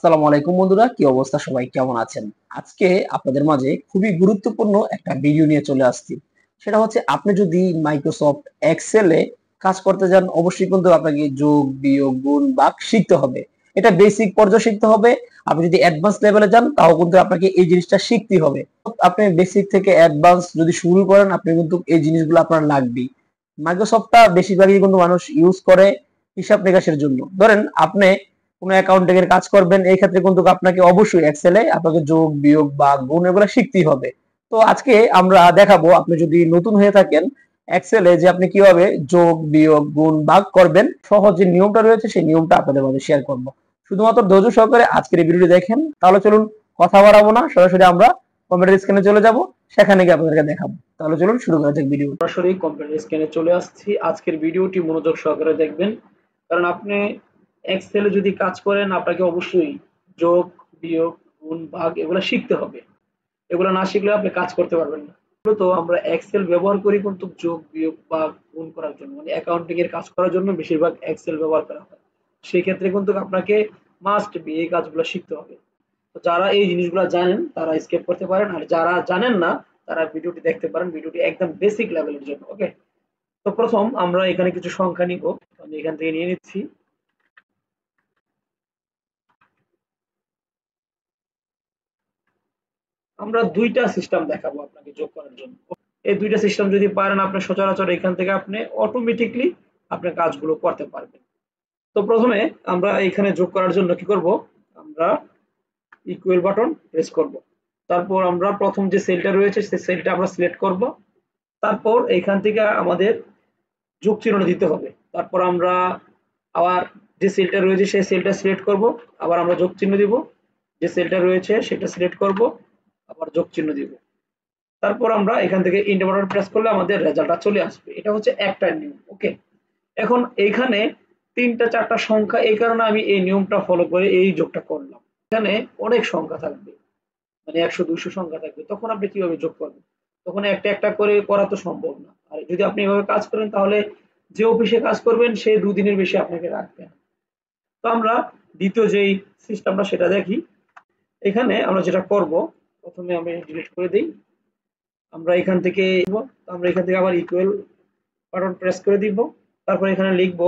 আসসালামু আলাইকুম বন্ধুরা, কি অবস্থা? সবাই কেমন আছেন? আজকে আপনাদের মাঝে খুবই গুরুত্বপূর্ণ একটা ভিডিও নিয়ে চলে আসছি। সেটা হচ্ছে, আপনি যদি মাইক্রোসফট এক্সেলে কাজ করতে যান, অবশ্যই কিন্তু আপনাকে যোগ, বিয়োগ, গুণ, ভাগ শিখতে হবে। এটা বেসিক পর্যায়ে শিখতে হবে। আপনি যদি অ্যাডভান্স লেভেলে যান, তাও কিন্তু আপনাকে এই জিনিসটা শিখতে হবে। আপনি বেসিক থেকে অ্যাডভান্স যদি শুরু করেন, আপনি কিন্তু এই জিনিসগুলো আপনার লাগবেই। মাইক্রোসফটটা বেশিরভাগই কিন্তু মানুষ ইউজ করে হিসাব নিকাশের জন্য। ধরেন আপনি কোনো অ্যাকাউন্টিং এর কাজ করবেন, এই ক্ষেত্রে কিন্তু আপনাকে অবশ্যই এক্সেলে আপনাকে যোগ, বিয়োগ বা গুণ এগুলো শিখতেই হবে। তো আজকে আমরা দেখাবো, আপনি যদি নতুন হয়ে থাকেন এক্সেলে, যে আপনি কিভাবে যোগ, বিয়োগ, গুণ, ভাগ করবেন। সহজ যে নিয়মটা রয়েছে সেই নিয়মটা আপনাদের মাঝে শেয়ার করব। শুধুমাত্র ধৈর্য সহকারে আজকের এই ভিডিওটি দেখেন। তাহলে চলুন, কথা বাড়াবো না, সরাসরি আমরা কম্পিউটার স্ক্রিনে চলে যাব, সেখানে গিয়ে আপনাদেরকে দেখাবো। তাহলে চলুন শুরু করা যাক ভিডিও। সরাসরি কম্পিউটার স্ক্রিনে চলে আসছি। আজকের ভিডিওটি মনোযোগ সহকারে দেখবেন, কারণ আপনি এক্সেলে যদি কাজ করেন আপনাকে অবশ্যই যোগ, বিয়োগ, গুণ, ভাগ এগুলো শিখতে হবে। এগুলো না শিখলে আপনি কাজ করতে পারবেন না। মূলত আমরা এক্সেল ব্যবহার করি কিন্তু যোগ, বিয়োগ বা গুণ করার জন্য, মানে অ্যাকাউন্টিং এর কাজ করার জন্য বেশিরভাগ এক্সেল ব্যবহার করা হয়। সেই ক্ষেত্রে কিন্তু আপনাকে মাস্ট বি এই কাজগুলো শিখতে হবে। তো যারা এই জিনিসগুলো জানেন তারা স্কিপ করতে পারেন, আর যারা জানেন না তারা ভিডিওটি দেখতে পারেন। ভিডিওটি একদম বেসিক লেভেলের জন্য। ওকে, তো প্রথম আমরা এখানে কিছু সংখ্যা নিব। আমি এখান থেকে নিয়ে নিচ্ছি। আমরা দুইটা সিস্টেম দেখাবো আপনাকে যোগ করার জন্য। এই দুইটা সিস্টেম যদি পারেন আপনি সচরাচর এখান থেকে আপনি অটোমেটিকলি আপনার কাজগুলো করতে পারবেন। তো প্রথমে আমরা এখানে যোগ করার জন্য কি করব, আমরা ইকুয়াল বাটন প্রেস করব। তারপর আমরা প্রথম যে সেলটা রয়েছে সেই সেলটা আমরা সিলেক্ট করব। তারপর এখান থেকে আমাদের যোগ চিহ্নটা দিতে হবে। তারপর আমরা আবার যে সেলটা রয়েছে সেই সেলটা সিলেক্ট করব, আবার আমরা যোগ চিহ্ন দিব। যে সেলটা রয়েছে সেটা সিলেক্ট করব, আবার যোগ চিহ্ন দিব। তারপর আমরা এখান থেকে এন্টার বাটন প্রেস করলে আমাদের রেজাল্টটা চলে আসবে। এটা হচ্ছে একটা নিয়ম। ওকে, এখন এইখানে তিনটা চারটা সংখ্যা, এই কারণে আমি এই নিয়মটা ফলো করে এই যোগটা করলাম। এখানে অনেক সংখ্যা থাকবে, মানে 100 200 সংখ্যা থাকবে, তখন আপনি কিভাবে যোগ করবেন? তখন একটা একটা করে করা তো সম্ভব না। আর যদি আপনি এভাবে কাজ করেন তাহলে যে অফিসে কাজ করবেন সে দুদিনের বেশি আপনাকে রাখবে না। তো আমরা দ্বিতীয় যেই সিস্টেমটা সেটা দেখি। এখানে আমরা যেটা করব, প্রথমে আমি ডিলিট করে দিই। আমরা এখান থেকে আমরা এখান থেকে আবার ইকুয়াল বাটন প্রেস করে দিব। তারপর এখানে লিখব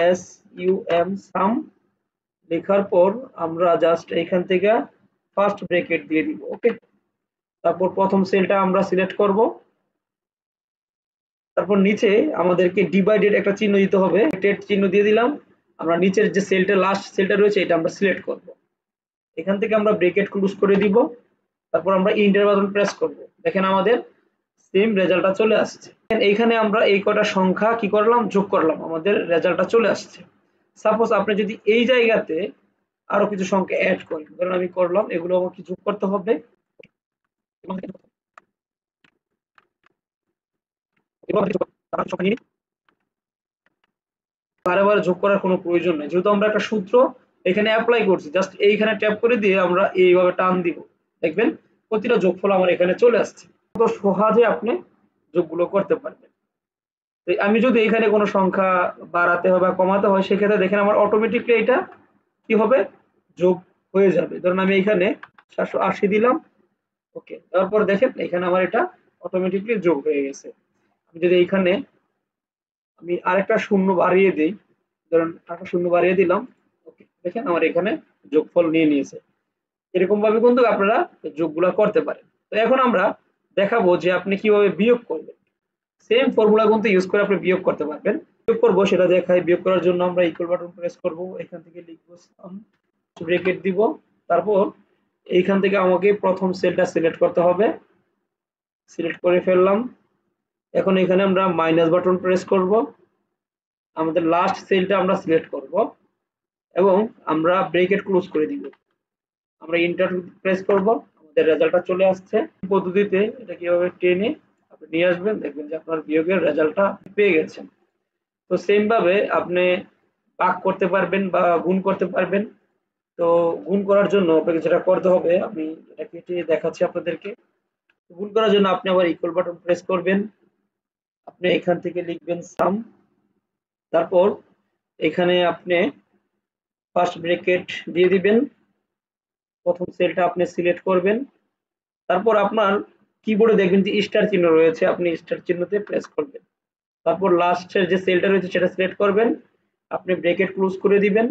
এস ইউ এম সাম। লেখার পর আমরা জাস্ট এখান থেকে ফার্স্ট ব্র্যাকেট দিয়ে দিব। ওকে, তারপর প্রথম সেলটা আমরা সিলেক্ট করব। তারপর নিচে আমাদেরকে ডিভাইডেড একটা চিহ্ন দিতে হবে, টেট চিহ্ন দিয়ে দিলাম। আমরা নিচের যে সেলটা লাস্ট সেলটা রয়েছে এটা আমরা সিলেক্ট করব। এখান থেকে আমরা ব্র্যাকেট ক্লোজ করে দিব। তারপর আমরা এন্টার বাটন প্রেস করব। দেখেন আমাদের সেম রেজাল্টটা চলে আসছে। এইখানে আমরা এই কটা সংখ্যা কি করলাম, যোগ করলাম, আমাদের রেজাল্টটা চলে আসছে। সাপোজ আপনি যদি এই জায়গাতে আরো কিছু সংখ্যা অ্যাড করেন, ধরুন আমি করলাম, এগুলো আমাকে যোগ করতে হবে। বারে যোগ করার কোনো প্রয়োজন নেই, যেহেতু আমরা একটা সূত্র এখানে অ্যাপ্লাই করছি, জাস্ট এইখানে ট্যাপ করে দিয়ে আমরা এইভাবে টান দিব। দেখবেন প্রতিটা যোগফল আমার এখানে চলে আসছে। তো সহজে আপনি যোগগুলো করতে পারবেন। আমি যদি এখানে কোনো সংখ্যা বাড়াতে হয় বা কমাতে হয়, সেক্ষেত্রে দেখেন আমার অটোমেটিকলি এটা কি হবে, যোগ হয়ে যাবে। ধরুন আমি এখানে 780 দিলাম। ওকে, তারপর দেখেন এখানে আমার এটা অটোমেটিকলি যোগ হয়ে গেছে। আমি যদি এইখানে আমি আরেকটা শূন্য বাড়িয়ে দিই, ধরুন একটা শূন্য বাড়িয়ে দিলাম। ওকে, দেখেন আমার এখানে যোগফল নিয়ে নিয়েছে। এরকম ভাবে কিন্তু আপনারা যোগগুলা করতে পারেন। তো এখন আমরা দেখাবো যে আপনি কিভাবে বিয়োগ করবেন। সেম ফর্মুলা কিন্তু ইউজ করে আপনি বিয়োগ করতে পারবেন। বিয়োগ করব সেটা দেখাই। বিয়োগ করার জন্য আমরা ইকুয়াল বাটন প্রেস করব। এখান থেকে লিখব সাম, ব্র্যাকেট দিব। তারপর এইখান থেকে আমাকে প্রথম সেলটা সিলেক্ট করতে হবে। সিলেক্ট করে ফেললাম। এখন এখানে আমরা মাইনাস বাটন প্রেস করব। আমাদের লাস্ট সেলটা আমরা সিলেক্ট করব এবং আমরা ব্র্যাকেট ক্লোজ করে দিব। আমরা এন্টার প্রেস করব। আমাদের রেজাল্টটা চলে আসছে। পদ্ধতিতে এটা কিভাবে টেনে আপনি নিয়ে আসবেন, দেখবেন যে আপনার বিয়োগের রেজাল্টটা পেয়ে গেছেন। তো সেম ভাবে আপনি ভাগ করতে পারবেন বা গুণ করতে পারবেন। তো গুণ করার জন্য আপনাকে যেটা করতে হবে, আমি এটা কেটে দেখাচ্ছি আপনাদেরকে। গুণ করার জন্য আপনি আবার ইকুয়াল বাটন প্রেস করবেন। আপনি এখান থেকে লিখবেন সাম। তারপর এখানে আপনি ফার্স্ট ব্র্যাকেট দিয়ে দিবেন। প্রথম সেলটা আপনি সিলেক্ট করবেন, তারপর আপনার কিবোর্ডে দেখবেন যে স্টার চিহ্ন রয়েছে, আপনি স্টার চিহ্নতে প্রেস করবেন, তারপর লাস্টের যে সেলটা রয়েছে সেটা সিলেক্ট করবেন, আপনি ব্র্যাকেট ক্লোজ করে দিবেন,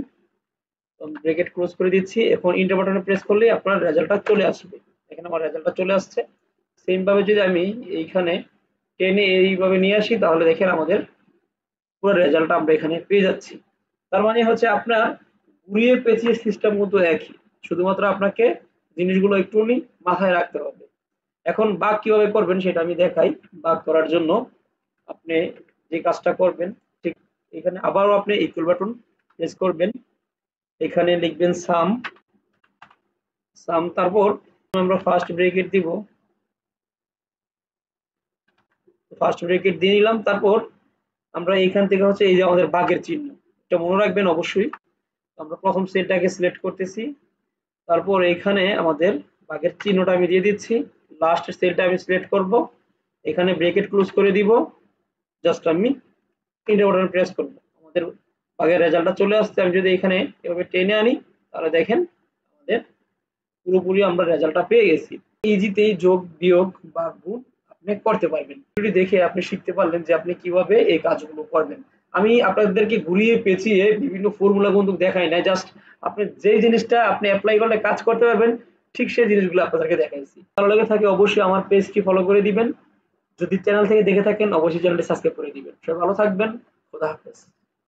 ব্র্যাকেট ক্লোজ করে দিচ্ছি। এখন এন্টার বাটনে প্রেস করলেই আপনার রেজাল্টটা চলে আসবে। এখানে আমার রেজাল্টটা চলে আসছে। সেম ভাবে যদি আমি এইখানে টেনে এইভাবে নিয়ে আসি তাহলে দেখেন আমাদের পুরো রেজাল্টটা আমরা এখানে পেয়ে যাচ্ছি। তার মানে হচ্ছে আপনার ঘুরিয়ে পেঁচিয়ে সিস্টেম কিন্তু একই, শুধুমাত্র আপনাকে জিনিসগুলো একটুখানি মাথায় রাখতে হবে। এখন বাক কিভাবে করবেন সেটা আমি দেখাই। বাক করার জন্য আপনি যে কাজটা করবেন, ঠিক এখানে আবারও আপনি ইকুয়াল বাটন প্রেস করবেন, এখানে লিখবেন সাম, তারপর আমরা ফার্স্ট ব্রেকেট দিব, ফার্স্ট ব্রেকেট দিয়ে নিলাম। তারপর আমরা এইখান থেকে হচ্ছে এই যে আমাদের বাঘের চিহ্ন, এটা মনে রাখবেন অবশ্যই। আমরা প্রথম সেলটাকে সিলেক্ট করতেছি, তারপর এইখানে আমাদের বাঘের চিহ্নটা আমি দিয়ে দিচ্ছি, লাস্ট সেলটা আমি সিলেক্ট করব, এখানে ব্রেকেট ক্লোজ করে দিব, জাস্ট আমি এন্টার বাটন প্রেস করব, আমাদের বাঘের রেজাল্টটা চলে আসছে। আমি যদি এখানে এভাবে টেনে আনি তাহলে দেখেন আমাদের পুরোপুরি আমরা রেজাল্টটা পেয়ে গেছি। ইজিতেই যোগ বিয়োগ বা গুণ আপনি করতে পারবেন। ভিডিওটি দেখে আপনি শিখতে পারলেন যে আপনি কিভাবে এই কাজগুলো করবেন। আমি আপনাদেরকে ঘুরিয়ে পেঁচিয়ে বিভিন্ন ফর্মুলা কিন্তু দেখাই নাই, জাস্ট আপনি যেই জিনিসটা আপনি অ্যাপ্লাই করলে কাজ করতে পারবেন ঠিক সেই জিনিসগুলো আপনাদেরকে দেখাইছি। ভালো লেগে থাকে অবশ্যই আমার পেজটি ফলো করে দিবেন, যদি চ্যানেল থেকে দেখে থাকেন অবশ্যই চ্যানেলটি সাবস্ক্রাইব করে দিবেন। সবাই ভালো থাকবেন, খোদা হাফেজ।